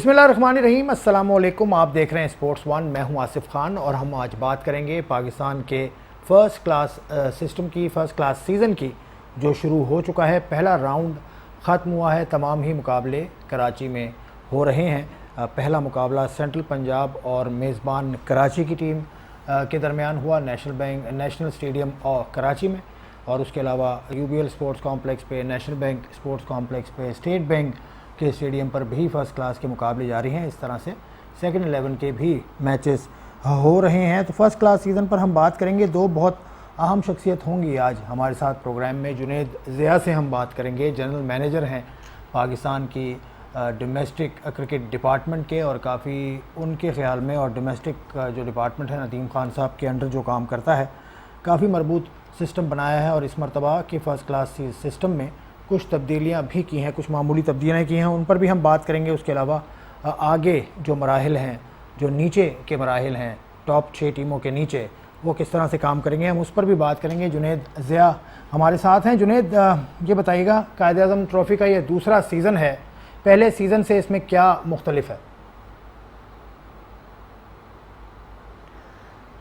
बिस्मिल्लाहिर्रहमानिर्रहीम, अस्सलाम वालेकुम। आप देख रहे हैं स्पोर्ट्स वन। मैं हूं आसिफ खान और हम आज बात करेंगे पाकिस्तान के फ़र्स्ट क्लास सिस्टम की, फ़र्स्ट क्लास सीज़न की, जो शुरू हो चुका है। पहला राउंड ख़त्म हुआ है। तमाम ही मुकाबले कराची में हो रहे हैं। पहला मुकाबला सेंट्रल पंजाब और मेज़बान कराची की टीम के दरमियान हुआ नेशनल स्टेडियम और कराची में, और उसके अलावा यूबीएल स्पोर्ट्स कॉम्प्लेक्स पे, नेशनल बैंक स्पोर्ट्स कॉम्प्लेक्स पे, स्टेट बैंक के स्टेडियम पर भी फ़र्स्ट क्लास के मुकाबले जारी हैं। इस तरह से सेकंड 11 के भी मैचेस हो रहे हैं। तो फर्स्ट क्लास सीज़न पर हम बात करेंगे। दो बहुत अहम शख्सियत होंगी आज हमारे साथ प्रोग्राम में। जुनैद ज़िया से हम बात करेंगे, जनरल मैनेजर हैं पाकिस्तान की डोमेस्टिक क्रिकेट डिपार्टमेंट के, और काफ़ी उनके ख़्याल में और डोमेस्टिक जो डिपार्टमेंट है नदीम खान साहब के अंडर जो काम करता है, काफ़ी मजबूत सिस्टम बनाया है। और इस मरतबा के फ़र्स्ट क्लास सिस्टम में कुछ तब्दीलियां भी की हैं, कुछ मामूली तब्दीलियां की हैं, उन पर भी हम बात करेंगे। उसके अलावा आगे जो मराहिल हैं, जो नीचे के मराहिल हैं, टॉप 6 टीमों के नीचे, वो किस तरह से काम करेंगे, हम उस पर भी बात करेंगे। जुनैद ज़िया हमारे साथ हैं। जुनैद, ये बताइएगा, कायद-ए-आज़म ट्रॉफ़ी का ये दूसरा सीज़न है, पहले सीज़न से इसमें क्या मुख्तलिफ है?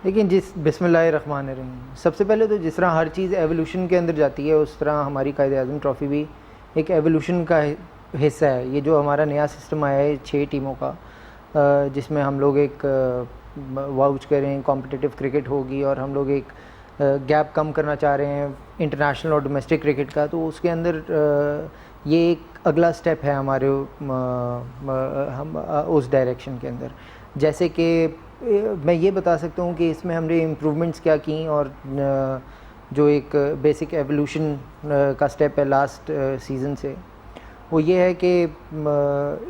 लेकिन बिस्मिल्लाहिर्रहमानिर्रहीम, सबसे पहले तो जिस तरह हर चीज़ एवोल्यूशन के अंदर जाती है, उस तरह हमारी कायद-ए-आज़म ट्रॉफ़ी भी एक एवोल्यूशन का हिस्सा है। ये जो हमारा नया सिस्टम आया है 6 टीमों का, जिसमें हम लोग एक वाउच करें कॉम्पिटिटिव क्रिकेट होगी, और हम लोग एक गैप कम करना चाह रहे हैं इंटरनेशनल और डोमेस्टिक क्रिकेट का, तो उसके अंदर ये एक अगला स्टेप है हमारे हम उस डायरेक्शन के अंदर। जैसे कि मैं ये बता सकता हूँ कि इसमें हमने इम्प्रूवमेंट्स क्या की, और जो एक बेसिक एवोल्यूशन का स्टेप है लास्ट सीज़न से, वो ये है कि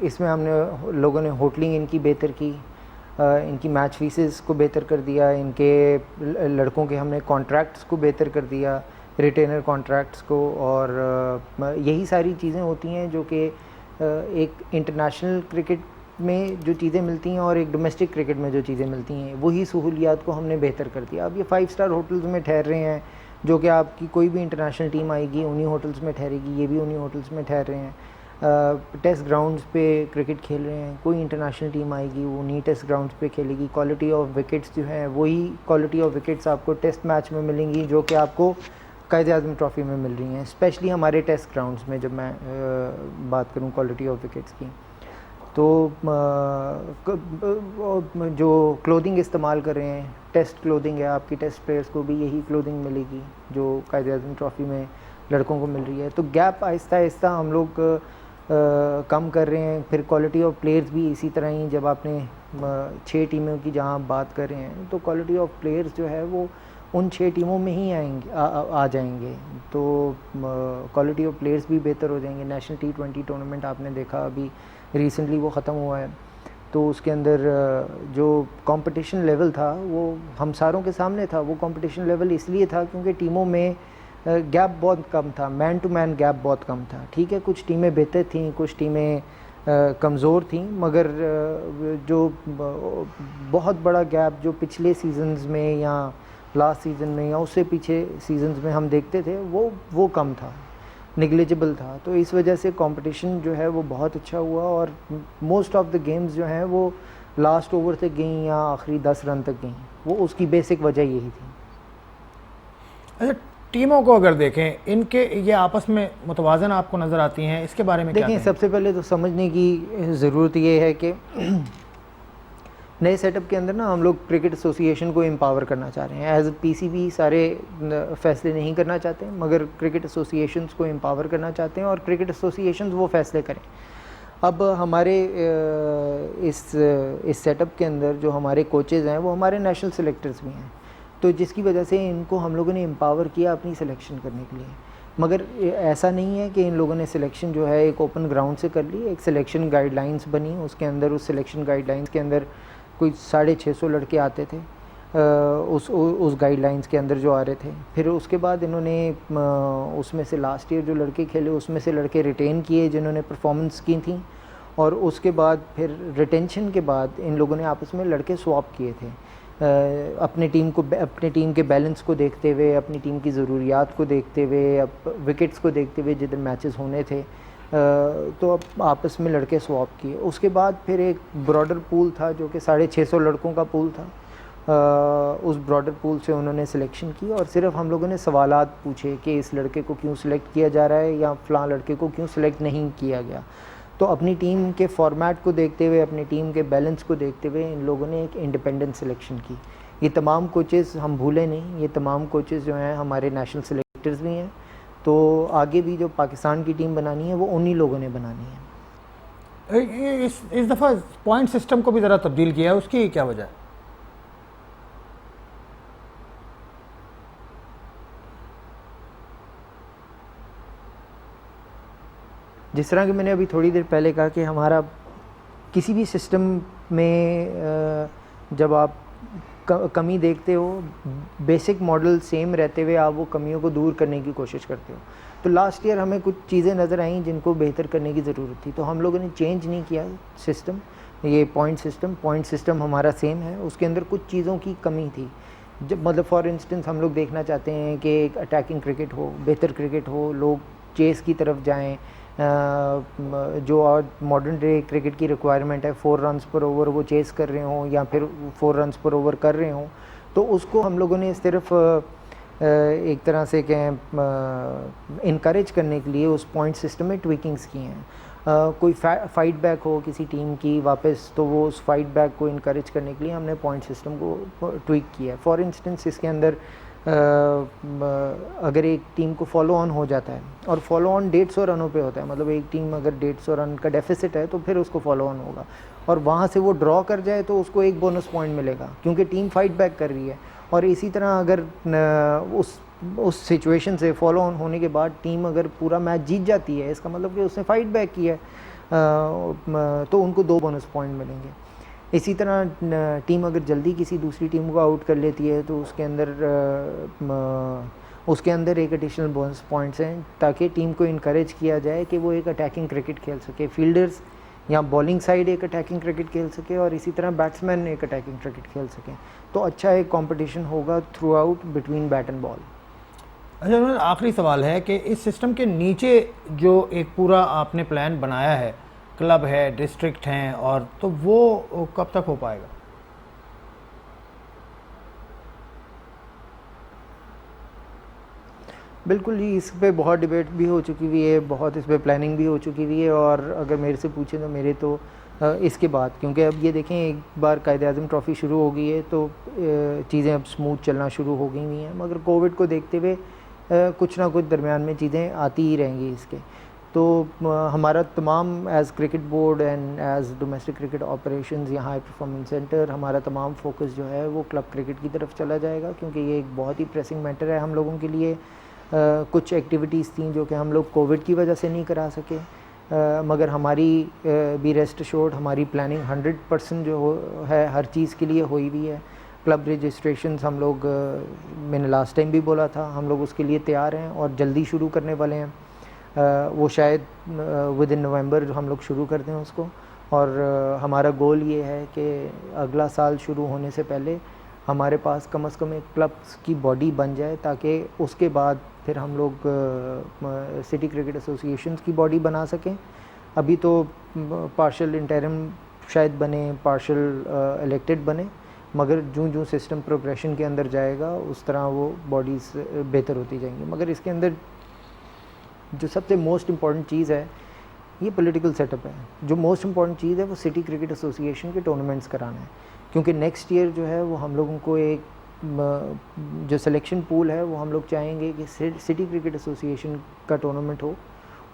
इसमें हमने लोगों ने होटलिंग इनकी बेहतर की, इनकी मैच फीसेस को बेहतर कर दिया, इनके लड़कों के हमने कॉन्ट्रैक्ट्स को बेहतर कर दिया, रिटेनर कॉन्ट्रैक्ट्स को, और यही सारी चीज़ें होती हैं जो कि एक इंटरनेशनल क्रिकेट में जो चीज़ें मिलती हैं और एक डोमेस्टिक क्रिकेट में जो चीज़ें मिलती हैं, वही सहूलियात को हमने बेहतर कर दिया। अब ये 5 स्टार होटल्स में ठहर रहे हैं, जो कि आपकी कोई भी इंटरनेशनल टीम आएगी उन्हीं होटल्स में ठहरेगी, ये भी उन्हीं होटल्स में ठहर रहे हैं। टेस्ट ग्राउंड्स पे क्रिकेट खेल रहे हैं, कोई इंटरनेशनल टीम आएगी वो उन्हीं टेस्ट ग्राउंड्स पे खेलेगी। क्वालिटी ऑफ विकेट्स जो हैं, वही क्वालिटी ऑफ विकेट्स आपको टेस्ट मैच में मिलेंगी जो कि आपको कायद-ए-आज़म ट्रॉफ़ी में मिल रही हैं, स्पेशली हमारे टेस्ट ग्राउंड्स में। जब मैं बात करूँ क्वालिटी ऑफ विकेट्स की, तो जो क्लोथिंग इस्तेमाल कर रहे हैं, टेस्ट क्लोथिंग है, आपकी टेस्ट प्लेयर्स को भी यही क्लोथिंग मिलेगी जो कायद-ए-आज़म ट्रॉफ़ी में लड़कों को मिल रही है। तो गैप आहिस्ता आहिस्ता हम लोग कम कर रहे हैं। फिर क्वालिटी ऑफ प्लेयर्स भी इसी तरह ही, जब आपने 6 टीमों की जहाँ बात कर रहे हैं, तो क्वालिटी ऑफ प्लेयर्स जो है वो उन 6 टीमों में ही आएंगे, आ जाएंगे। तो क्वालिटी ऑफ प्लेयर्स भी बेहतर हो जाएंगे। नेशनल T20 टूर्नामेंट आपने देखा अभी रिसेंटली वो ख़त्म हुआ है, तो उसके अंदर जो कंपटीशन लेवल था वो हम सारों के सामने था। वो कंपटीशन लेवल इसलिए था क्योंकि टीमों में गैप बहुत कम था, मैन टू मैन गैप बहुत कम था। ठीक है, कुछ टीमें बेहतर थीं, कुछ टीमें कमज़ोर थीं, मगर जो बहुत बड़ा गैप जो पिछले सीजन्स में या लास्ट सीज़न में या उससे पीछे सीजन्स में हम देखते थे, वो कम था, निगलिजिबल था। तो इस वजह से कंपटीशन जो है वो बहुत अच्छा हुआ, और मोस्ट ऑफ द गेम्स जो हैं वो लास्ट ओवर तक गई या आखिरी 10 रन तक गई। वो उसकी बेसिक वजह यही थी। अच्छा, टीमों को अगर देखें, इनके ये आपस में मुतवाज़न आपको नज़र आती हैं, इसके बारे में क्या देखें? सबसे पहले तो समझने की ज़रूरत ये है कि नए सेटअप के अंदर ना हम लोग क्रिकेट एसोसिएशन को एम्पावर करना चाह रहे हैं। एज पीसीबी सारे फैसले नहीं करना चाहते, मगर क्रिकेट एसोसिएशंस को एम्पावर करना चाहते हैं, और क्रिकेट एसोसिएशंस वो फैसले करें। अब हमारे इस सेटअप के अंदर जो हमारे कोचेज़ हैं वो हमारे नेशनल सेलेक्टर्स भी हैं, तो जिसकी वजह से इनको हम लोगों ने एम्पावर किया अपनी सिलेक्शन करने के लिए। मगर ऐसा नहीं है कि इन लोगों ने सिलेक्शन जो है एक ओपन ग्राउंड से कर ली। एक सिलेक्शन गाइडलाइंस बनी, उसके अंदर उस सिलेक्शन गाइडलाइंस के अंदर कोई 650 लड़के आते थे उस गाइडलाइंस के अंदर जो आ रहे थे। फिर उसके बाद इन्होंने उसमें से लास्ट ईयर जो लड़के खेले उसमें से लड़के रिटेन किए जिन्होंने परफॉर्मेंस की थी, और उसके बाद फिर रिटेंशन के बाद इन लोगों ने आपस में लड़के स्वैप किए थे, अपनी टीम के बैलेंस को देखते हुए, अपनी टीम की ज़रूरियात को देखते हुए, विकेट्स को देखते हुए जिधर मैचेस होने थे तो अब आपस में लड़के स्वैप किए। उसके बाद फिर एक ब्रॉडर पूल था जो कि 650 लड़कों का पूल था। उस ब्रॉडर पूल से उन्होंने सिलेक्शन की और सिर्फ हम लोगों ने सवालात पूछे कि इस लड़के को क्यों सिलेक्ट किया जा रहा है या फ़लाँ लड़के को क्यों सिलेक्ट नहीं किया गया। तो अपनी टीम के फॉर्मेट को देखते हुए, अपनी टीम के बैलेंस को देखते हुए इन लोगों ने एक इंडिपेंडेंट सिलेक्शन की। ये तमाम कोचेस हम भूले नहीं, ये तमाम कोचेस जो हैं हमारे नेशनल सिलेक्टर्स भी हैं। तो आगे भी जो पाकिस्तान की टीम बनानी है वो उन्हीं लोगों ने बनानी है। इस दफ़ा पॉइंट सिस्टम को भी ज़रा तब्दील किया है, उसकी क्या वजह है? जिस तरह कि मैंने अभी थोड़ी देर पहले कहा कि हमारा किसी भी सिस्टम में जब आप कमी देखते हो, बेसिक मॉडल सेम रहते हुए आप वो कमियों को दूर करने की कोशिश करते हो। तो लास्ट ईयर हमें कुछ चीज़ें नज़र आईं जिनको बेहतर करने की ज़रूरत थी, तो हम लोगों ने चेंज नहीं किया सिस्टम। ये पॉइंट सिस्टम हमारा सेम है, उसके अंदर कुछ चीज़ों की कमी थी। जब मतलब फॉर इंस्टेंस हम लोग देखना चाहते हैं कि एक अटैकिंग क्रिकेट हो, बेहतर क्रिकेट हो, लोग चेस की तरफ जाएँ। जो आज मॉडर्न डे क्रिकेट की रिक्वायरमेंट है 4 रन्स पर ओवर, वो चेस कर रहे हों या फिर 4 रन्स पर ओवर कर रहे हों, तो उसको हम लोगों ने सिर्फ एक तरह से कहें इनकरेज करने के लिए उस पॉइंट सिस्टम में ट्विकिंग्स की हैं। कोई फाइट बैक हो किसी टीम की वापस, तो वो उस फाइट बैक को इनकरेज करने के लिए हमने पॉइंट सिस्टम को ट्विक किया है। फॉर इंस्टेंस इसके अंदर अगर एक टीम को फॉलो ऑन हो जाता है और फॉलो ऑन 150 रनों पे होता है, मतलब एक टीम अगर 150 रन का डेफिसिट है तो फिर उसको फॉलो ऑन होगा, और वहाँ से वो ड्रॉ कर जाए तो उसको एक बोनस पॉइंट मिलेगा क्योंकि टीम फाइट बैक कर रही है। और इसी तरह अगर उस सिचुएशन से फॉलो ऑन होने के बाद टीम अगर पूरा मैच जीत जाती है, इसका मतलब कि उसने फाइट बैक किया है, तो उनको 2 बोनस पॉइंट मिलेंगे। इसी तरह टीम अगर जल्दी किसी दूसरी टीम को आउट कर लेती है तो उसके अंदर एक एडिशनल बोनस पॉइंट्स हैं ताकि टीम को इनकरेज किया जाए कि वो एक अटैकिंग क्रिकेट खेल सके, फील्डर्स या बॉलिंग साइड एक अटैकिंग क्रिकेट खेल सके और इसी तरह बैट्समैन एक अटैकिंग क्रिकेट खेल सकें। तो अच्छा एक कंपटीशन होगा through out between bat and ball. अच्छा, आखिरी सवाल है कि इस सिस्टम के नीचे जो एक पूरा आपने प्लान बनाया है, क्लब है, डिस्ट्रिक्ट हैं, और तो वो कब तक हो पाएगा? बिल्कुल जी, इस पे बहुत डिबेट भी हो चुकी हुई है, बहुत इस पे प्लानिंग भी हो चुकी हुई है। और अगर मेरे से पूछें तो मेरे तो इसके बाद, क्योंकि अब ये देखें एक बार कायद-ए-आज़म ट्रॉफ़ी शुरू हो गई है तो चीज़ें अब स्मूथ चलना शुरू हो गई हुई हैं, मगर कोविड को देखते हुए कुछ ना कुछ दरमियान में चीज़ें आती ही रहेंगी इसके। तो हमारा तमाम as cricket board and as domestic cricket operations या हाई परफॉर्मेंस सेंटर, हमारा तमाम फोकस जो है वो क्लब क्रिकेट की तरफ चला जाएगा, क्योंकि ये एक बहुत ही प्रेसिंग मैटर है हम लोगों के लिए। कुछ एक्टिविटीज़ थी जो कि हम लोग कोविड की वजह से नहीं करा सके, मगर हमारी भी रेस्ट एश्योर्ड हमारी प्लानिंग 100% जो है हर चीज़ के लिए हुई हुई है। क्लब रजिस्ट्रेशंस हम लोग मैंने लास्ट टाइम भी बोला था, हम लोग उसके लिए तैयार हैं और जल्दी शुरू करने वाले हैं। वो शायद विद इन नवंबर हम लोग शुरू कर दें उसको। और हमारा गोल ये है कि अगला साल शुरू होने से पहले हमारे पास कम से कम एक क्लब्स की बॉडी बन जाए, ताकि उसके बाद फिर हम लोग सिटी क्रिकेट एसोसिएशंस की बॉडी बना सकें। अभी तो पार्शल इंटरिम शायद बने, पार्शल इलेक्टेड बने, मगर जूँ सिस्टम प्रोग्रेशन के अंदर जाएगा उस तरह वो बॉडीज़ बेहतर होती जाएंगी। मगर इसके अंदर जो सबसे मोस्ट इम्पॉर्टेंट चीज़ है ये पॉलिटिकल सेटअप है। जो मोस्ट इम्पॉर्टेंट चीज़ है वो सिटी क्रिकेट एसोसिएशन के टूर्नामेंट्स कराना है, क्योंकि नेक्स्ट ईयर जो है वो हम लोगों को एक जो सिलेक्शन पूल है वो हम लोग चाहेंगे कि सिटी क्रिकेट एसोसिएशन का टूर्नामेंट हो,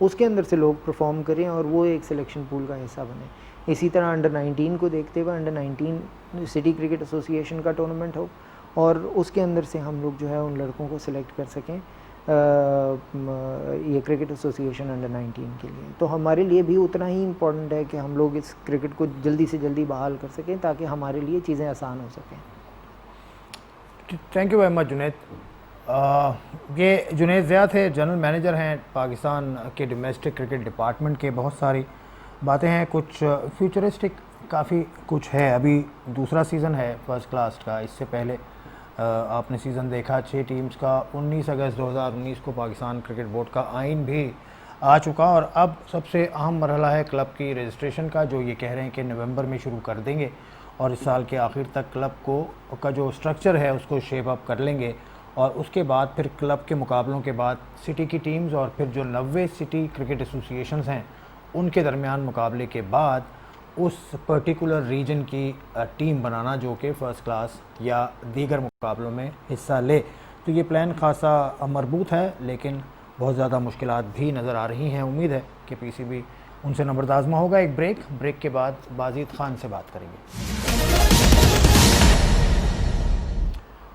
उसके अंदर से लोग परफॉर्म करें और वो एक सिलेक्शन पूल का हिस्सा बने। इसी तरह अंडर 19 को देखते हुए अंडर 19 सिटी क्रिकेट एसोसिएशन का टूर्नामेंट हो और उसके अंदर से हम लोग जो है उन लड़कों को सिलेक्ट कर सकें ये क्रिकेट एसोसिएशन अंडर 19 के लिए। तो हमारे लिए भी उतना ही इम्पोर्टेंट है कि हम लोग इस क्रिकेट को जल्दी से जल्दी बहाल कर सकें, ताकि हमारे लिए चीज़ें आसान हो सकें। Thank you very much Junaid. ये जुनैद ज़िया थे, जनरल मैनेजर हैं पाकिस्तान के डोमेस्टिक क्रिकेट डिपार्टमेंट के। बहुत सारी बातें हैं, कुछ फ्यूचरिस्टिक काफ़ी कुछ है। अभी दूसरा सीज़न है फर्स्ट क्लास का। इससे पहले आपने सीज़न देखा 6 टीम्स का। 19 अगस्त 2019 को पाकिस्तान क्रिकेट बोर्ड का आइन भी आ चुका और अब सबसे अहम मरहला है क्लब की रजिस्ट्रेशन का, जो ये कह रहे हैं कि नवंबर में शुरू कर देंगे और इस साल के आखिर तक क्लब को का जो स्ट्रक्चर है उसको शेप अप कर लेंगे और उसके बाद फिर क्लब के मुकाबलों के बाद सिटी की टीम्स और फिर जो 90 सिटी क्रिकेट एसोसिएशंस हैं उनके दरमियान मुकाबले के बाद उस पर्टिकुलर रीजन की टीम बनाना जो कि फ़र्स्ट क्लास या दीगर मुकाबलों में हिस्सा ले। तो ये प्लान खासा मरबूत है, लेकिन बहुत ज़्यादा मुश्किलात भी नज़र आ रही हैं। उम्मीद है कि पीसीबी उनसे नंबर आज़मा होगा। एक ब्रेक के बाद बाजिद खान से बात करेंगे।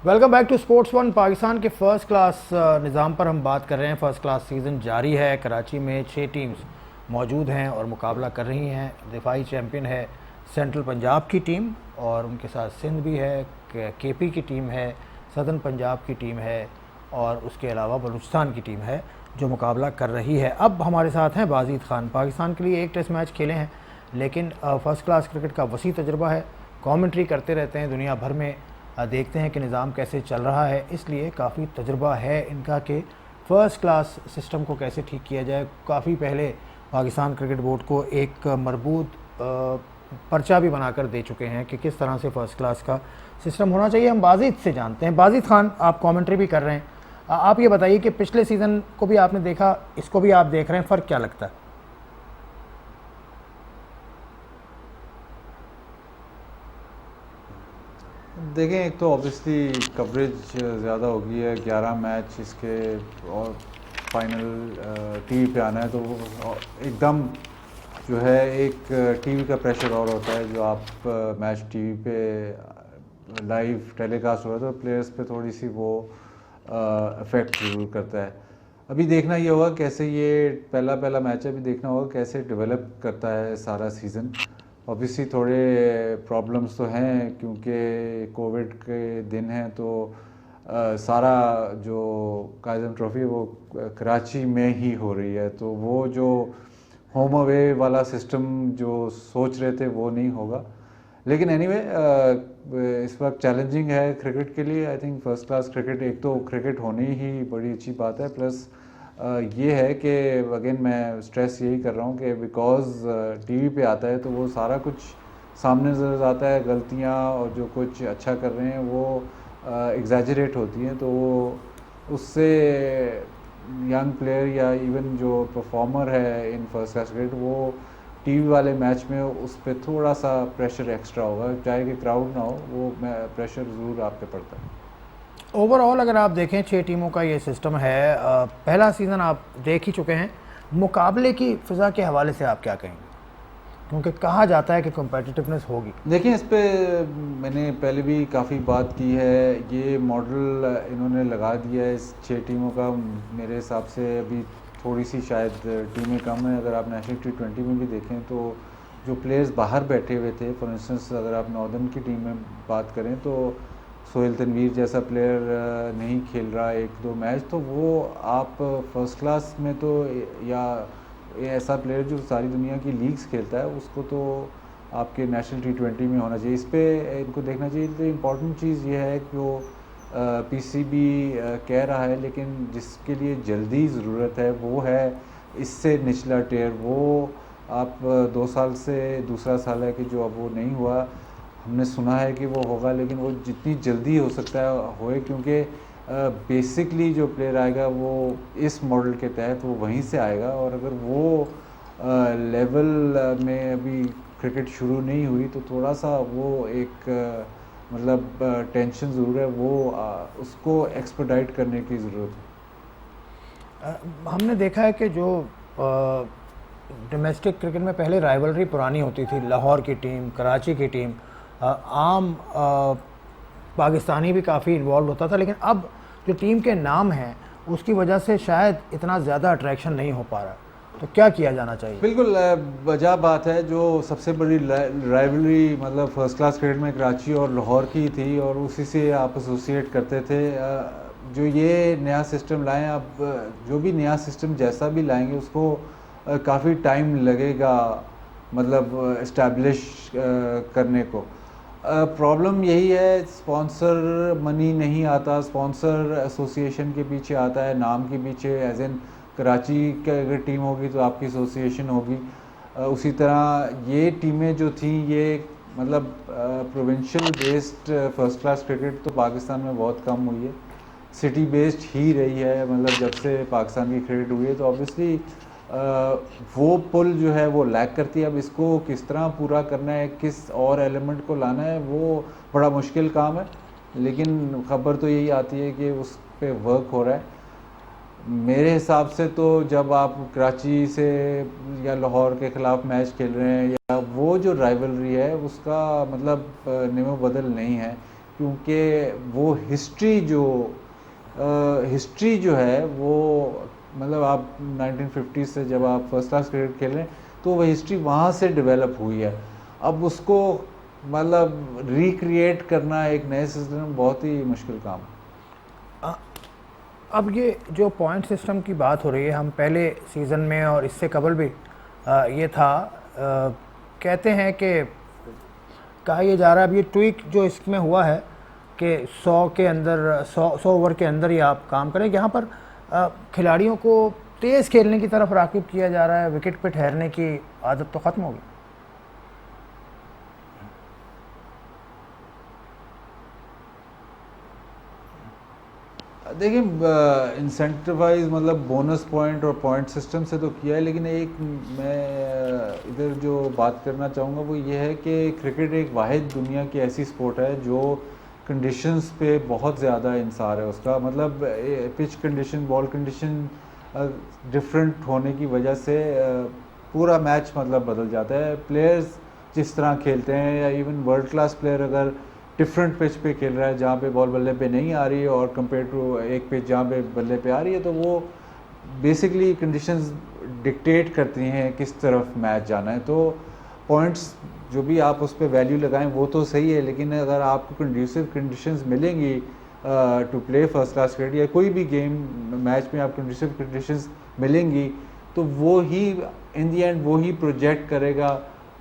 Welcome back to sports one. Pakistan के फ़र्स्ट क्लास निज़ाम पर हम बात कर रहे हैं। फ़र्स्ट क्लास सीज़न जारी है। कराची में 6 टीम्स मौजूद हैं और मुकाबला कर रही हैं। दिफाई चैम्पियन है सेंट्रल पंजाब की टीम और उनके साथ सिंध भी है, केपी की टीम है, सदर्न पंजाब की टीम है और उसके अलावा बलूचिस्तान की टीम है जो मुकाबला कर रही है। अब हमारे साथ हैं बाजिद खान। पाकिस्तान के लिए एक टेस्ट मैच खेले हैं, लेकिन फ़र्स्ट क्लास क्रिकेट का वसी तजुर्बा है। कमेंट्री करते रहते हैं, दुनिया भर में देखते हैं कि निज़ाम कैसे चल रहा है, इसलिए काफ़ी तजुर्बा है इनका कि फ़र्स्ट क्लास सिस्टम को कैसे ठीक किया जाए। काफ़ी पहले पाकिस्तान क्रिकेट बोर्ड को एक मरबूत पर्चा भी बनाकर दे चुके हैं कि किस तरह से फ़र्स्ट क्लास का सिस्टम होना चाहिए। हम बाजिद से जानते हैं। बाजिद खान, आप कमेंट्री भी कर रहे हैं, आप ये बताइए कि पिछले सीज़न को भी आपने देखा, इसको भी आप देख रहे हैं, फ़र्क क्या लगता है? देखें, एक तो ऑब्वियसली कवरेज ज़्यादा होगी है, 11 मैच इसके और फाइनल टीवी पे आना है, तो वो एकदम जो है एक टीवी का प्रेशर और होता है। जो आप मैच टीवी पे लाइव टेलीकास्ट हो रहा है तो प्लेयर्स पे थोड़ी सी वो इफ़ेक्ट ज़रूर करता है। अभी देखना ये होगा कैसे, ये पहला मैच है, अभी देखना होगा कैसे डेवलप करता है सारा सीज़न। ऑब्वियसली थोड़े प्रॉब्लम्स तो हैं क्योंकि कोविड के दिन हैं, तो सारा जो कायज़म ट्रॉफ़ी है वो कराची में ही हो रही है, तो वो जो होम अवे वाला सिस्टम जो सोच रहे थे वो नहीं होगा। लेकिन एनीवे इस वक्त चैलेंजिंग है क्रिकेट के लिए। I think first class cricket, एक तो क्रिकेट होनी ही बड़ी अच्छी बात है, प्लस ये है कि अगेन मैं स्ट्रेस यही कर रहा हूँ कि बिकॉज़ टीवी पे आता है तो वो सारा कुछ सामने नज़र आता है, गलतियाँ और जो कुछ अच्छा कर रहे हैं वो एग्जैजरेट होती हैं, तो वो उससे यंग प्लेयर या इवन जो परफॉर्मर है इन फर्स्ट क्लास क्रिकेट, वो टीवी वाले मैच में उस पर थोड़ा सा प्रेशर एक्स्ट्रा होगा, चाहे कि क्राउड ना हो, वो प्रेशर ज़रूर आप पे पड़ता है। ओवरऑल अगर आप देखें 6 टीमों का ये सिस्टम है, पहला सीज़न आप देख ही चुके हैं। मुकाबले की फ़िज़ा के हवाले से आप क्या कहेंगे, क्योंकि कहा जाता है कि कॉम्पिटिटिवनेस होगी? देखिए, इस पे मैंने पहले भी काफ़ी बात की है। ये मॉडल इन्होंने लगा दिया है इस 6 टीमों का। मेरे हिसाब से अभी थोड़ी सी शायद टीमें कम हैं। अगर आप नेशनल T20 में भी देखें तो जो प्लेयर्स बाहर बैठे हुए थे, फॉर इंस्टेंस अगर आप नॉर्दर्न की टीम में बात करें तो सोहेल तनवीर जैसा प्लेयर नहीं खेल रहा 1-2 मैच, तो वो आप फर्स्ट क्लास में तो या ऐसा प्लेयर जो सारी दुनिया की लीग्स खेलता है उसको तो आपके नेशनल T20 में होना चाहिए। इस पे इनको देखना चाहिए। तो इम्पॉर्टेंट चीज़ ये है कि वो पीसीबी कह रहा है, लेकिन जिसके लिए जल्दी ज़रूरत है वो है इससे निचला टियर। वो आप 2 साल से दूसरा साल है कि जो अब वो नहीं हुआ। हमने सुना है कि वो होगा, लेकिन वो जितनी जल्दी हो सकता है होए, क्योंकि बेसिकली जो प्लेयर आएगा वो इस मॉडल के तहत वो वहीं से आएगा, और अगर वो लेवल में अभी क्रिकेट शुरू नहीं हुई तो थोड़ा सा वो एक मतलब टेंशन ज़रूर है, वो उसको एक्सपेडाइट करने की ज़रूरत है। हमने देखा है कि जो डोमेस्टिक क्रिकेट में पहले राइवलरी पुरानी होती थी, लाहौर की टीम, कराची की टीम, आम पाकिस्तानी भी काफ़ी इन्वॉल्व होता था, लेकिन अब जो टीम के नाम हैं उसकी वजह से शायद इतना ज़्यादा अट्रैक्शन नहीं हो पा रहा। तो क्या किया जाना चाहिए? बिल्कुल वजह बात है। जो सबसे बड़ी राइवलरी मतलब फर्स्ट क्लास क्रिकेट में कराची और लाहौर की थी, और उसी से आप एसोसिएट करते थे। जो ये नया सिस्टम लाएं, अब जो भी नया सिस्टम जैसा भी लाएंगे उसको काफ़ी टाइम लगेगा मतलब इस्टेब्लिश करने को। प्रॉब्लम यही है, स्पॉन्सर मनी नहीं आता, स्पॉन्सर एसोसिएशन के पीछे आता है, नाम के पीछे, एज इन कराची की अगर टीम होगी तो आपकी एसोसिएशन होगी। उसी तरह ये टीमें जो थी ये मतलब provincial based first class cricket तो पाकिस्तान में बहुत कम हुई है, सिटी बेस्ड ही रही है। मतलब जब से पाकिस्तान की क्रिकेट हुई है तो ऑब्वियसली वो पुल जो है वो लैक करती है। अब इसको किस तरह पूरा करना है, किस और एलिमेंट को लाना है, वो बड़ा मुश्किल काम है, लेकिन खबर तो यही आती है कि उस पे वर्क हो रहा है। मेरे हिसाब से तो जब आप कराची से या लाहौर के ख़िलाफ़ मैच खेल रहे हैं या वो जो राइवलरी है उसका मतलब निमो बदल नहीं है, क्योंकि वो हिस्ट्री जो है वो मतलब आप 1950 से जब आप फर्स्ट क्लास क्रिकेट खेल रहे हैं तो वो हिस्ट्री वहाँ से डेवलप हुई है। अब उसको मतलब रिक्रिएट करना एक नए सिस्टम में बहुत ही मुश्किल काम है। अब ये जो पॉइंट सिस्टम की बात हो रही है, हम पहले सीज़न में और इससे कबल भी ये था, कहते हैं कि कहा यह जा रहा है अब ये ट्वीक जो इसमें हुआ है कि 100 के अंदर 100 ओवर के अंदर ही आप काम करें। यहाँ पर खिलाड़ियों को तेज़ खेलने की तरफ राग़िब किया जा रहा है, विकेट पे ठहरने की आदत तो ख़त्म होगी। देखिए इंसेंटिवाइज मतलब बोनस पॉइंट और पॉइंट सिस्टम से तो किया है, लेकिन एक मैं इधर जो बात करना चाहूँगा वो ये है कि क्रिकेट एक वाहिद दुनिया की ऐसी स्पोर्ट है जो कंडीशंस पे बहुत ज़्यादा इंसार है उसका। मतलब pitch condition, ball condition different होने की वजह से पूरा मैच मतलब बदल जाता है। प्लेयर्स जिस तरह खेलते हैं या इवन वर्ल्ड क्लास प्लेयर अगर डिफरेंट पिच पे खेल रहा है जहाँ पे बॉल बल्ले पे नहीं आ रही है और कंपेयर टू एक पिच जहाँ पे बल्ले पे आ रही है, तो वो बेसिकली कंडीशंस डिक्टेट करती हैं किस तरफ मैच जाना है। तो पॉइंट्स जो भी आप उस पर वैल्यू लगाएं वो तो सही है, लेकिन अगर आपको कंड्यूसिव कंडीशंस मिलेंगी to play first class cricket या कोई भी गेम मैच में आप कंड्यूसिव कंडीशंस मिलेंगी तो वो ही इन दी एंड वो ही प्रोजेक्ट करेगा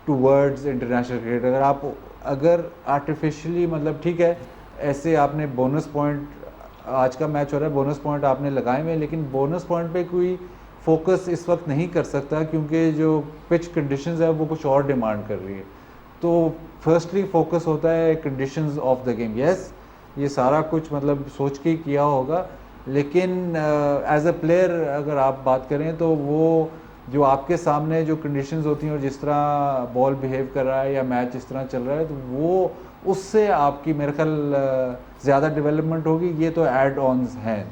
टूवर्ड्स इंटरनेशनल क्रिकेट। अगर आर्टिफिशियली मतलब ठीक है ऐसे आपने बोनस पॉइंट, आज का मैच हो रहा है बोनस पॉइंट आपने लगाए हुए, लेकिन बोनस पॉइंट पे कोई फोकस इस वक्त नहीं कर सकता क्योंकि जो पिच कंडीशंस है वो कुछ और डिमांड कर रही है। तो फर्स्टली फोकस होता है conditions of the game. Yes, ये सारा कुछ मतलब सोच के किया होगा, लेकिन एज अ प्लेयर अगर आप बात करें तो वो जो आपके सामने जो कंडीशंस होती हैं और जिस तरह बॉल बिहेव कर रहा है या मैच इस तरह चल रहा है तो वो उससे आपकी मेरे ख्याल ज़्यादा डेवलपमेंट होगी। ये तो एड ऑन्स हैं।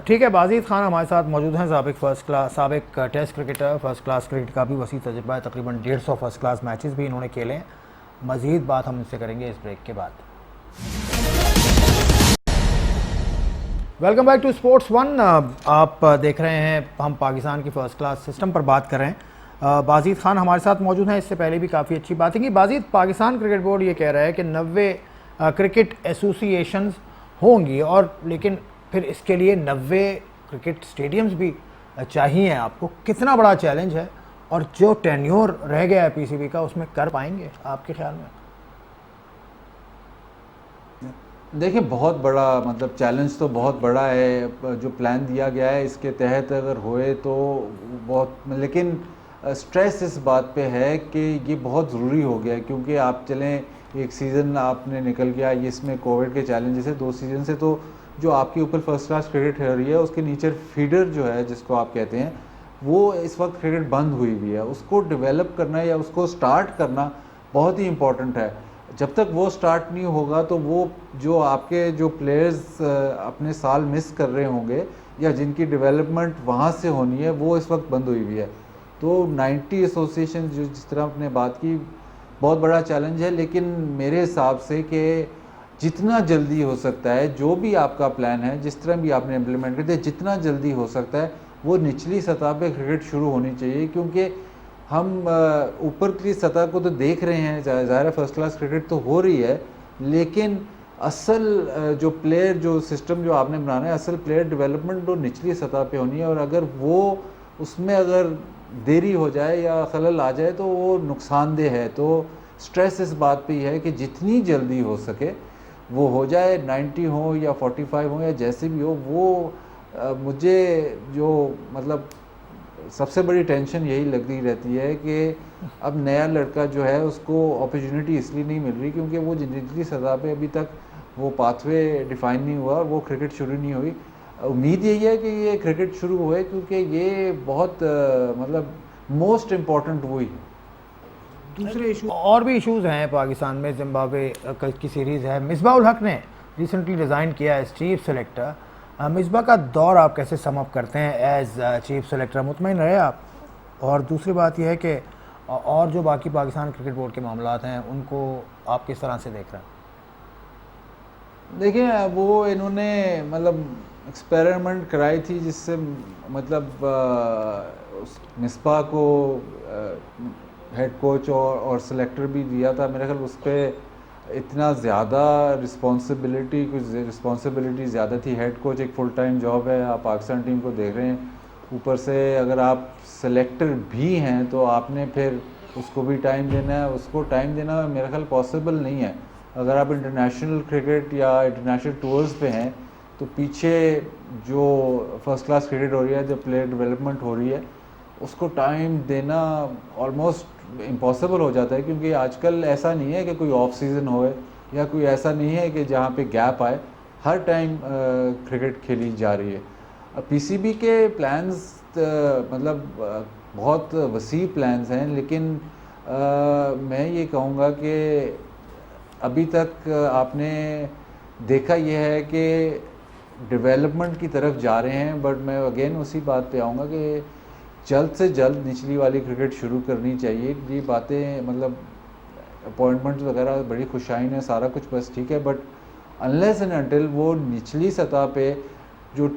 ठीक है, बाज़ीद खान हमारे साथ मौजूद हैं, साबिक test cricketer, first class cricket का भी वसी तजुर्बा है, तकरीबन 150 फर्स्ट क्लास मैचेस भी इन्होंने खेले हैं। मज़ीद बात हम इनसे करेंगे इस ब्रेक के बाद। Welcome back to sports one. आप देख रहे हैं, हम पाकिस्तान की फ़र्स्ट क्लास सिस्टम पर बात कर रहे हैं। बाज़ीद खान हमारे साथ मौजूद हैं, इससे पहले भी काफ़ी अच्छी बातें की। बाज़ीद, पाकिस्तान क्रिकेट बोर्ड ये कह रहा है कि 90 क्रिकेट एसोसिएशंस होंगी और लेकिन फिर इसके लिए 90 क्रिकेट स्टेडियम्स भी चाहिए। आपको कितना बड़ा चैलेंज है और जो टेन्योर रह गया है पीसीबी का उसमें कर पाएंगे आपके ख्याल में? देखिए बहुत बड़ा मतलब चैलेंज तो बहुत बड़ा है। जो प्लान दिया गया है इसके तहत अगर होए तो बहुत, लेकिन स्ट्रेस इस बात पे है कि ये बहुत ज़रूरी हो गया है क्योंकि आप चलें एक सीज़न आपने निकल गया, इसमें कोविड के चैलेंजेस है 2 सीज़न से, तो जो आपके ऊपर फर्स्ट क्लास क्रिकेट हो रही है उसके नीचे फीडर जो है जिसको आप कहते हैं वो इस वक्त क्रिकेट बंद हुई हुई है। उसको डेवलप करना या उसको स्टार्ट करना बहुत ही इम्पोर्टेंट है। जब तक वो स्टार्ट नहीं होगा तो वो जो आपके जो प्लेयर्स अपने साल मिस कर रहे होंगे या जिनकी डेवलपमेंट वहाँ से होनी है वो इस वक्त बंद हुई हुई है। तो 90 एसोसिएशन जो जिस तरह आपने बात की बहुत बड़ा चैलेंज है, लेकिन मेरे हिसाब से कि जितना जल्दी हो सकता है जो भी आपका प्लान है, जिस तरह भी आपने इम्प्लीमेंट करते हैं, जितना जल्दी हो सकता है वो निचली सतह पे क्रिकेट शुरू होनी चाहिए। क्योंकि हम ऊपर की सतह को तो देख रहे हैं, ज़ाहिर है फर्स्ट क्लास क्रिकेट तो हो रही है, लेकिन असल जो प्लेयर जो सिस्टम जो आपने बनाना है, असल प्लेयर डेवलपमेंट तो निचली सतह पे होनी है। और अगर वो उसमें अगर देरी हो जाए या खलल आ जाए तो वो नुकसानदेह है। तो स्ट्रेस इस बात पे ही है कि जितनी जल्दी हो सके वो हो जाए, 90 हो या 45 हो या जैसे भी हो, वो मुझे जो मतलब सबसे बड़ी टेंशन यही लगती रहती है कि अब नया लड़का जो है उसको अपॉर्चुनिटी इसलिए नहीं मिल रही क्योंकि वो निचली सतह पे अभी तक वो पाथवे डिफाइन नहीं हुआ, वो क्रिकेट शुरू नहीं हुई। उम्मीद यही है कि ये क्रिकेट शुरू हुए क्योंकि ये बहुत मतलब मोस्ट इम्पॉर्टेंट वही है। दूसरे इशू और भी इश्यूज हैं पाकिस्तान में। जिम्बाब्वे की सीरीज़ है, मिसबाह उल हक ने रिसेंटली रिज़ाइन किया एज चीफ सेलेक्टर। मिसबाह का दौर आप कैसे सम अप करते हैं एज चीफ सेलेक्टर, मुतमईन रहे आप? और दूसरी बात यह है कि और जो बाकी पाकिस्तान क्रिकेट बोर्ड के मामलात हैं उनको आप किस तरह से देख रहे हैं? देखिए वो इन्होंने मतलब एक्सपेरिमेंट कराई थी जिससे मतलब उस मिसबाह को हेड कोच और सेलेक्टर भी दिया था। मेरे ख्याल उस पर इतना ज़्यादा रिस्पॉन्सिबिलिटी ज़्यादा थी। हेड कोच एक फुल टाइम जॉब है, आप पाकिस्तान टीम को देख रहे हैं, ऊपर से अगर आप सेलेक्टर भी हैं तो आपने फिर उसको भी टाइम देना है। उसको टाइम देना मेरे ख्याल पॉसिबल नहीं है। अगर आप इंटरनेशनल क्रिकेट या इंटरनेशनल टूर्स पे हैं तो पीछे जो फर्स्ट क्लास क्रिकेट हो रही है, जो प्लेयर डेवलपमेंट हो रही है, उसको टाइम देना ऑलमोस्ट इम्पॉसिबल हो जाता है क्योंकि आजकल ऐसा नहीं है कि कोई ऑफ सीज़न होए या कोई ऐसा नहीं है कि जहाँ पे गैप आए, हर टाइम क्रिकेट खेली जा रही है। पीसीबी के प्लान्स मतलब बहुत वसी प्लान्स हैं, लेकिन मैं ये कहूँगा कि अभी तक आपने देखा यह है कि डेवलपमेंट की तरफ जा रहे हैं। बट मैं अगेन उसी बात पे आऊँगा कि जल्द से जल्द निचली वाली क्रिकेट शुरू करनी चाहिए। ये बातें मतलब अपॉइंटमेंट्स वगैरह बड़ी खुशाइन है, सारा कुछ बस ठीक है, बट अनलेस एंड अनटिल वो निचली सतह पे जो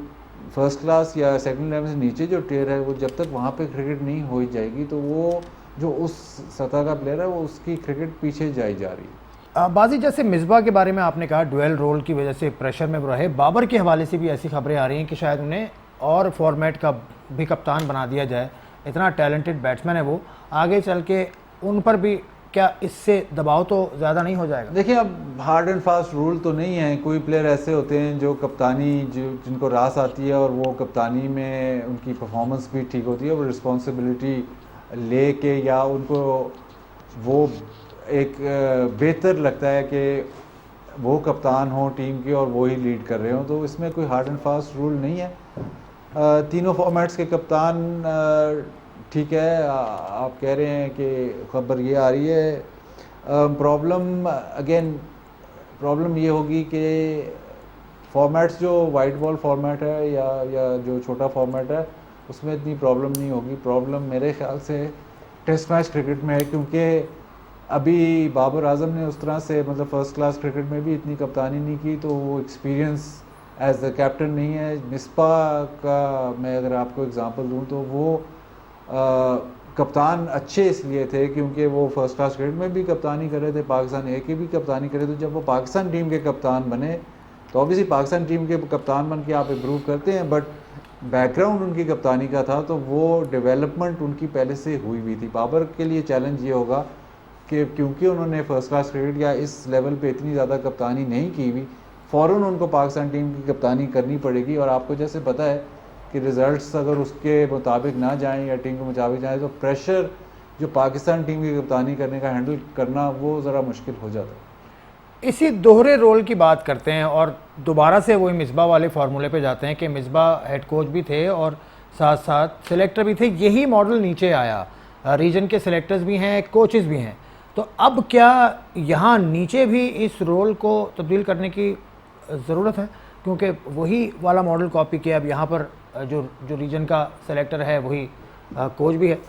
फर्स्ट क्लास या सेकंड लेवल से नीचे जो टियर है, वो जब तक वहाँ पे क्रिकेट नहीं हो जाएगी तो वो जो उस सतह का प्लेयर है वो उसकी क्रिकेट पीछे जाई जा रही है। बाजी, जैसे मिसबाह के बारे में आपने कहा डुअल रोल की वजह से प्रेशर में रहे, बाबर के हवाले से भी ऐसी खबरें आ रही हैं कि शायद उन्हें और फॉर्मेट का भी कप्तान बना दिया जाए। इतना टैलेंटेड बैट्समैन है वो, आगे चल के उन पर भी क्या इससे दबाव तो ज़्यादा नहीं हो जाएगा? देखिए अब हार्ड एंड फास्ट रूल तो नहीं है। कोई प्लेयर ऐसे होते हैं जो कप्तानी जिनको रास आती है और वो कप्तानी में उनकी परफॉर्मेंस भी ठीक होती है, वो रिस्पॉन्सिबिलिटी ले के या उनको वो एक बेहतर लगता है कि वो कप्तान हो टीम के और वो ही लीड कर रहे हो, तो इसमें कोई हार्ड एंड फास्ट रूल नहीं है। तीनों फॉर्मेट्स के कप्तान ठीक है। आप कह रहे हैं कि खबर ये आ रही है, प्रॉब्लम ये होगी कि फॉर्मेट्स जो वाइट बॉल फॉर्मेट है या जो छोटा फॉर्मेट है उसमें इतनी प्रॉब्लम नहीं होगी। प्रॉब्लम मेरे ख्याल से टेस्ट मैच क्रिकेट में है, क्योंकि अभी बाबर आजम ने उस तरह से मतलब फ़र्स्ट क्लास क्रिकेट में भी इतनी कप्तानी नहीं की, तो वो एक्सपीरियंस एज द कैप्टन नहीं है। मिसबाह का मैं अगर आपको एग्जांपल दूं तो वो कप्तान अच्छे इसलिए थे क्योंकि वो फर्स्ट क्लास क्रिकेट में भी कप्तानी कर रहे थे, पाकिस्तान ए की भी कप्तानी कर रहे थे। जब वो पाकिस्तान टीम के कप्तान बने तो ऑब्वियसली पाकिस्तान टीम के कप्तान बन के आप इम्प्रूव करते हैं, बट बैकग्राउंड उनकी कप्तानी का था तो वो डेवलपमेंट उनकी पहले से हुई हुई थी। बाबर के लिए चैलेंज ये होगा कि क्योंकि उन्होंने फर्स्ट क्लास क्रिकेट या इस लेवल पे इतनी ज़्यादा कप्तानी नहीं की हुई, फ़ौरन उनको पाकिस्तान टीम की कप्तानी करनी पड़ेगी। और आपको जैसे पता है कि रिज़ल्ट्स अगर उसके मुताबिक ना जाएं या टीम के मुताबिक जाएं तो प्रेशर जो पाकिस्तान टीम की कप्तानी करने का हैंडल करना वो ज़रा मुश्किल हो जाता है। इसी दोहरे रोल की बात करते हैं और दोबारा से वही मिसबाह वाले फार्मूले पे जाते हैं कि मिसबाह हेड कोच भी थे और साथ साथ सिलेक्टर भी थे। यही मॉडल नीचे आया, रीजन के सिलेक्टर्स भी हैं, कोचेस भी हैं। तो अब क्या यहाँ नीचे भी इस रोल को तब्दील करने की ज़रूरत है, क्योंकि वही वाला मॉडल कॉपी किया? अब यहाँ पर जो रीजन का सेलेक्टर है वही कोच भी है।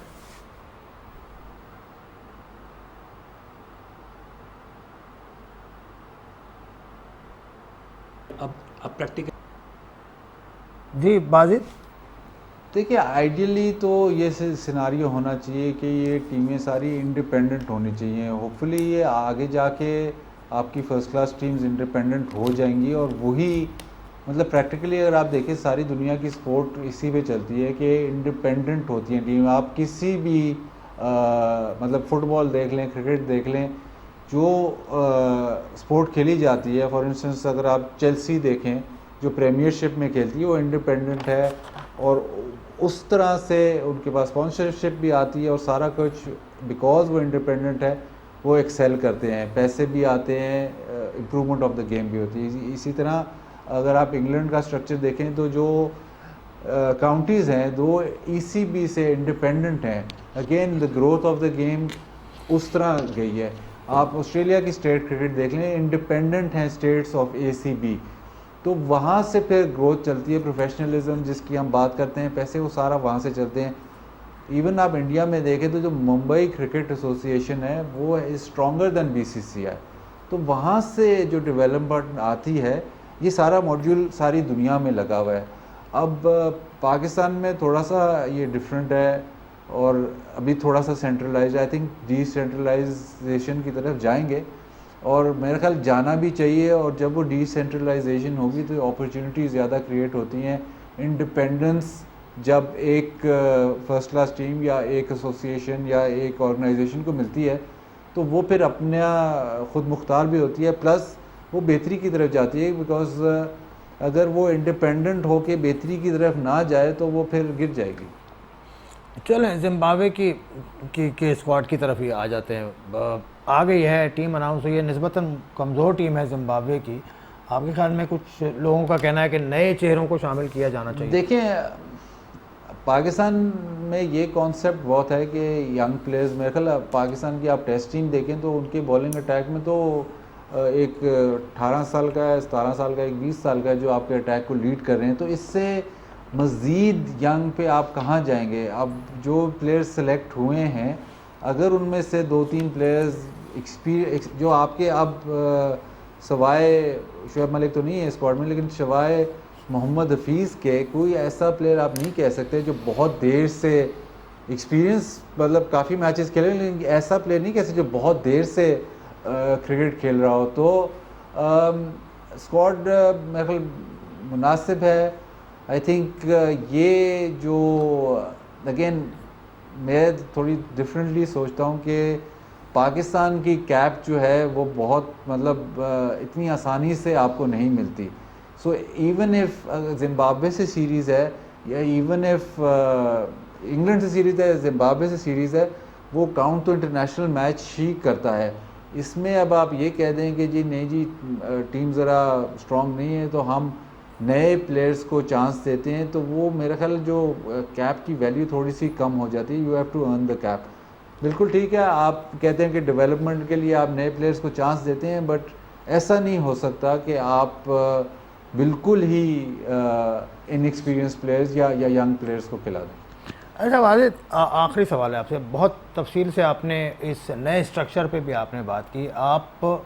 अब प्रैक्टिकल जी बाजिद, देखिए आइडियली तो ये सिनारियो होना चाहिए कि ये टीमें सारी इंडिपेंडेंट होनी चाहिए। होपफुली ये आगे जाके आपकी फ़र्स्ट क्लास टीम्स इंडिपेंडेंट हो जाएंगी और वही मतलब प्रैक्टिकली अगर आप देखें सारी दुनिया की स्पोर्ट इसी पे चलती है कि इंडिपेंडेंट होती हैं टीम। आप किसी भी मतलब फुटबॉल देख लें, क्रिकेट देख लें, जो स्पोर्ट खेली जाती है, फॉर इंस्टेंस अगर आप चेल्सी देखें जो प्रीमियरशिप में खेलती है वो इंडिपेंडेंट है, और उस तरह से उनके पास स्पॉन्सरशिप भी आती है और सारा कुछ, बिकॉज वो इंडिपेंडेंट है वो एक्सेल करते हैं, पैसे भी आते हैं, इम्प्रूवमेंट ऑफ द गेम भी होती है। इसी तरह अगर आप इंग्लैंड का स्ट्रक्चर देखें तो जो काउंटीज़ हैं वो ECB से इंडिपेंडेंट हैं, again the growth of the game उस तरह गई है। आप ऑस्ट्रेलिया की स्टेट क्रिकेट देख लें, इंडिपेंडेंट हैं स्टेट्स ऑफ ACB, तो वहाँ से फिर ग्रोथ चलती है, प्रोफेशनलिज्म जिसकी हम बात करते हैं, पैसे वो सारा वहाँ से चलते हैं। इवन आप इंडिया में देखें तो जो मुंबई क्रिकेट एसोसिएशन है वो इज़ स्ट्रॉन्गर दैन BCCI, तो वहाँ से जो डेवलपमेंट आती है, ये सारा मॉड्यूल सारी दुनिया में लगा हुआ है। अब पाकिस्तान में थोड़ा सा ये डिफरेंट है और अभी थोड़ा सा सेंट्रलाइज, आई थिंक डिसेंट्रलाइजेशन की तरफ जाएंगे और मेरा ख्याल जाना भी चाहिए, और जब वो डिसेंट्रलाइजेशन होगी तो अपॉर्चुनिटीज़ ज़्यादा क्रिएट होती हैं। इंडिपेंडेंस जब एक फर्स्ट क्लास टीम या एक एसोसिएशन या एक ऑर्गेनाइजेशन को मिलती है तो वो फिर अपना ख़ुद मुख्तार भी होती है, प्लस वो बेहतरी की तरफ जाती है, बिकॉज अगर वो इंडिपेंडेंट हो के बेहतरी की तरफ ना जाए तो वो फिर गिर जाएगी। चलें जिम्बाब्वे की स्क्वाड की तरफ ही आ जाते हैं। आ गई है, टीम अनाउंस हुई है, निस्बतन कमज़ोर टीम है जिम्बाब्वे की। आपके ख्याल में कुछ लोगों का कहना है कि नए चेहरों को शामिल किया जाना चाहिए? देखें, पाकिस्तान में ये कॉन्सेप्ट बहुत है कि यंग प्लेयर्स, मेरे ख्याल पाकिस्तान की आप टेस्ट टीम देखें तो उनके बॉलिंग अटैक में तो एक 18 साल का है, 17 साल का, एक 20 साल का है जो आपके अटैक को लीड कर रहे हैं, तो इससे मज़ीद यंग पे आप कहाँ जाएंगे? अब जो प्लेयर्स सेलेक्ट हुए हैं, अगर उनमें से 2-3 प्लेयर्स जो आपके अब सवाए शोएब मलिक तो नहीं है स्क्वाड में, लेकिन सवाए मोहम्मद हफीज़ के कोई ऐसा प्लेयर आप नहीं कह सकते जो बहुत देर से एक्सपीरियंस, मतलब काफ़ी मैचेस खेले, लेकिन ऐसा प्लेयर नहीं कह सकते जो बहुत देर से क्रिकेट खेल रहा हो। तो स्क्वाड मेरे ख्याल मुनासिब है। आई थिंक ये जो अगेन मैं थोड़ी डिफरेंटली सोचता हूँ कि पाकिस्तान की कैप जो है वो बहुत मतलब इतनी आसानी से आपको नहीं मिलती। सो इवन इफ जिम्बाब्वे से सीरीज़ है या इवन इफ इंग्लैंड से सीरीज़ है, जिम्बाब्वे से सीरीज़ है, वो काउंट तो इंटरनेशनल मैच ही करता है। इसमें अब आप ये कह दें कि जी नहीं जी टीम ज़रा स्ट्रॉन्ग नहीं है तो हम नए प्लेयर्स को चांस देते हैं, तो वो मेरा ख्याल जो कैप की वैल्यू थोड़ी सी कम हो जाती है। You have to earn the cap. बिल्कुल ठीक है, आप कहते हैं कि डेवलपमेंट के लिए आप नए प्लेयर्स को चांस देते हैं, बट ऐसा नहीं हो सकता कि आप बिल्कुल ही इनएक्सपीरियंस प्लेयर्स या यंग प्लेयर्स को खिला दें। अच्छा वाजिद, आखिरी सवाल है आपसे। बहुत तफसील से आपने इस नए स्ट्रक्चर पे भी आपने बात की। आप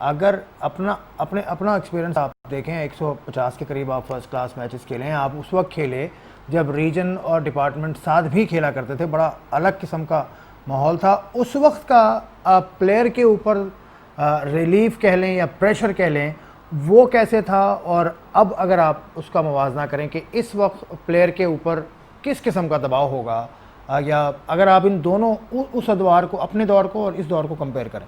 अगर अपना एक्सपीरियंस आप देखें, 150 के करीब आप फर्स्ट क्लास मैचेस खेले हैं। आप उस वक्त खेले जब रीजन और डिपार्टमेंट साथ भी खेला करते थे, बड़ा अलग किस्म का माहौल था। उस वक्त का प्लेयर के ऊपर रिलीफ कह लें या प्रेशर कह लें, वो कैसे था? और अब अगर आप उसका मुवाजना करें कि इस वक्त प्लेयर के ऊपर किस किस्म का दबाव होगा, या अगर आप इन दोनों उस दौर को, अपने दौर को और इस दौर को कंपेयर करें।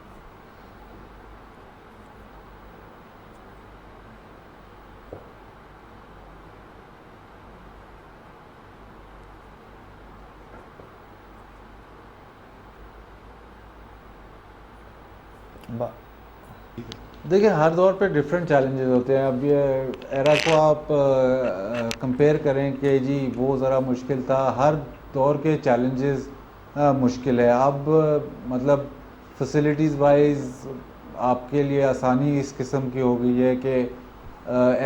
देखिए, हर दौर पे डिफरेंट चैलेंजेस होते हैं। अब ये एरा को आप कंपेयर करें कि जी वो ज़रा मुश्किल था, हर दौर के चैलेंजेस मुश्किल है। अब मतलब फैसिलिटीज़ वाइज आपके लिए आसानी इस किस्म की हो गई है कि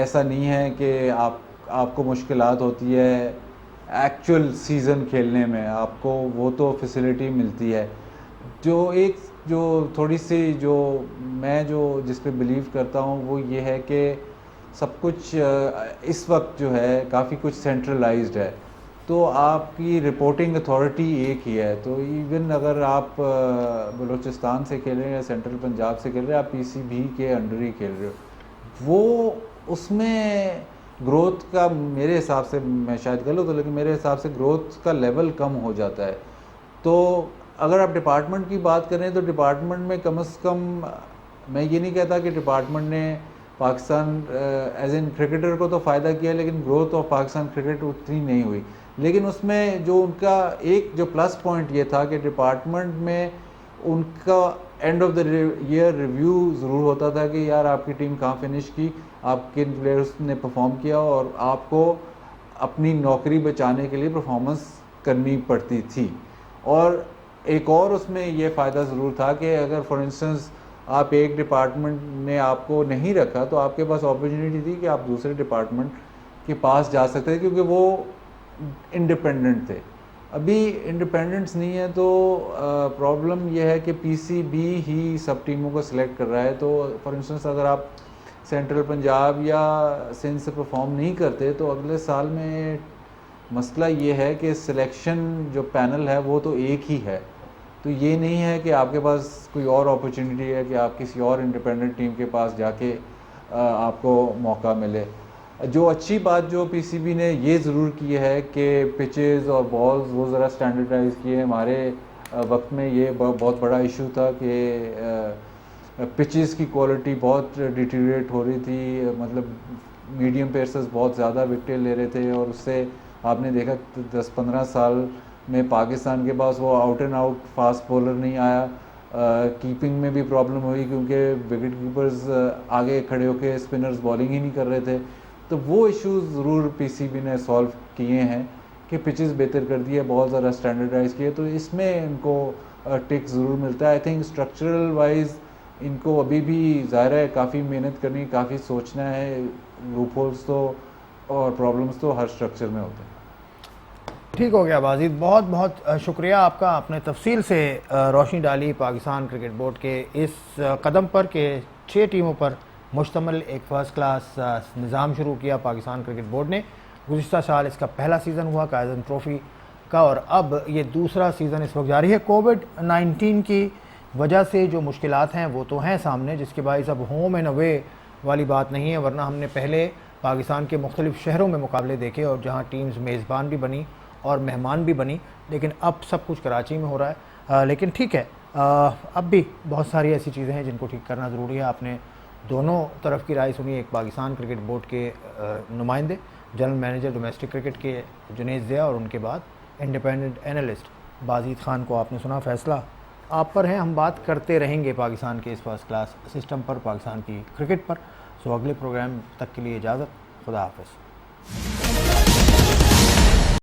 ऐसा नहीं है कि आपको मुश्किलात होती है एक्चुअल सीज़न खेलने में, आपको वो तो फैसिलिटी मिलती है। जो थोड़ी सी मैं जिस पे बिलीव करता हूँ वो ये है कि सब कुछ इस वक्त जो है काफ़ी कुछ सेंट्रलाइज्ड है, तो आपकी रिपोर्टिंग अथॉरिटी एक ही है। तो इवन अगर आप बलूचिस्तान से खेल रहे हैं या सेंट्रल पंजाब से खेल रहे हैं, आप PCB के अंडर ही खेल रहे हो, वो उसमें ग्रोथ का मेरे हिसाब से, मैं शायद गलत हूँ लेकिन मेरे हिसाब से ग्रोथ का लेवल कम हो जाता है। तो अगर आप डिपार्टमेंट की बात करें तो डिपार्टमेंट में कम से कम, मैं ये नहीं कहता कि डिपार्टमेंट ने पाकिस्तान एज एन क्रिकेटर को तो फ़ायदा किया, लेकिन ग्रोथ ऑफ पाकिस्तान क्रिकेट उतनी नहीं हुई। लेकिन उसमें जो उनका एक जो प्लस पॉइंट ये था कि डिपार्टमेंट में उनका end of the year review ज़रूर होता था कि यार आपकी टीम कहाँ फिनिश की, आप किन प्लेयर्स ने परफॉर्म किया, और आपको अपनी नौकरी बचाने के लिए परफॉर्मेंस करनी पड़ती थी। और एक और उसमें ये फ़ायदा ज़रूर था कि अगर फॉर इंस्टेंस आप एक डिपार्टमेंट ने आपको नहीं रखा तो आपके पास अपॉर्चुनिटी थी कि आप दूसरे डिपार्टमेंट के पास जा सकते थे, क्योंकि वो इंडिपेंडेंट थे। अभी इंडिपेंडेंस नहीं है, तो प्रॉब्लम यह है कि पीसीबी ही सब टीमों को सिलेक्ट कर रहा है। तो फॉर इंस्टेंस अगर आप सेंट्रल पंजाब या सिंध से परफॉर्म नहीं करते तो अगले साल में मसला ये है कि सिलेक्शन जो पैनल है वो तो एक ही है, तो ये नहीं है कि आपके पास कोई और अपॉर्चुनिटी है कि आप किसी और इंडिपेंडेंट टीम के पास जाके आपको मौका मिले। जो अच्छी बात जो पीसीबी ने ये ज़रूर की है कि पिचेस और बॉल्स वो ज़रा स्टैंडर्डाइज किए। हमारे वक्त में ये बहुत बड़ा इशू था कि पिचेस की क्वालिटी बहुत डिटीरिएट हो रही थी, मतलब मीडियम पेसर्स बहुत ज़्यादा विकेट ले रहे थे, और उससे आपने देखा 10-15 साल में पाकिस्तान के पास वो out and out fast bowler नहीं आया। कीपिंग में भी प्रॉब्लम हुई क्योंकि विकेट कीपर्स आगे खड़े होकर स्पिनर्स बॉलिंग ही नहीं कर रहे थे। तो वो इश्यूज ज़रूर पीसीबी ने सॉल्व किए हैं कि पिचेस बेहतर कर दिए, बहुत ज़्यादा स्टैंडर्डाइज किए, तो इसमें इनको टिक ज़रूर मिलता है। आई थिंक स्ट्रक्चरल वाइज इनको अभी भी ज़ाहिर है काफ़ी मेहनत करनी, काफ़ी सोचना है। लूप होल्स तो और प्रॉब्लम्स तो हर स्ट्रक्चर में होते हैं। ठीक हो गया बाजिद, बहुत बहुत शुक्रिया आपका, आपने तफसील से रोशनी डाली पाकिस्तान क्रिकेट बोर्ड के इस कदम पर कि 6 टीमों पर मुश्तमिल एक फ़र्स्ट क्लास निज़ाम शुरू किया पाकिस्तान क्रिकेट बोर्ड ने। गुज़िश्ता साल इसका पहला सीज़न हुआ कायदन ट्रॉफ़ी का, और अब ये दूसरा सीज़न इस वक्त जारी है। कोविड-19 की वजह से जो मुश्किलात हैं वो तो हैं सामने, जिसके बायस अब होम एंड अवे वाली बात नहीं है, वरना हमने पहले पाकिस्तान के मुख्तलिफ़ शहरों में मुकाबले देखे और जहाँ टीम्स मेज़बान भी बनी और मेहमान भी बनी, लेकिन अब सब कुछ कराची में हो रहा है। लेकिन ठीक है, अब भी बहुत सारी ऐसी चीज़ें हैं जिनको ठीक करना ज़रूरी है। आपने दोनों तरफ की राय सुनी, एक पाकिस्तान क्रिकेट बोर्ड के नुमाइंदे जनरल मैनेजर डोमेस्टिक क्रिकेट के जुनैद ज़िया, और उनके बाद इंडिपेंडेंट एनालिस्ट बाजिद ख़ान को आपने सुना। फ़ैसला आप पर है, हम बात करते रहेंगे पाकिस्तान के इस फर्स्ट क्लास सिस्टम पर, पाकिस्तान की क्रिकेट पर। सो अगले प्रोग्राम तक के लिए इजाज़त, खुदा हाफ़िज़।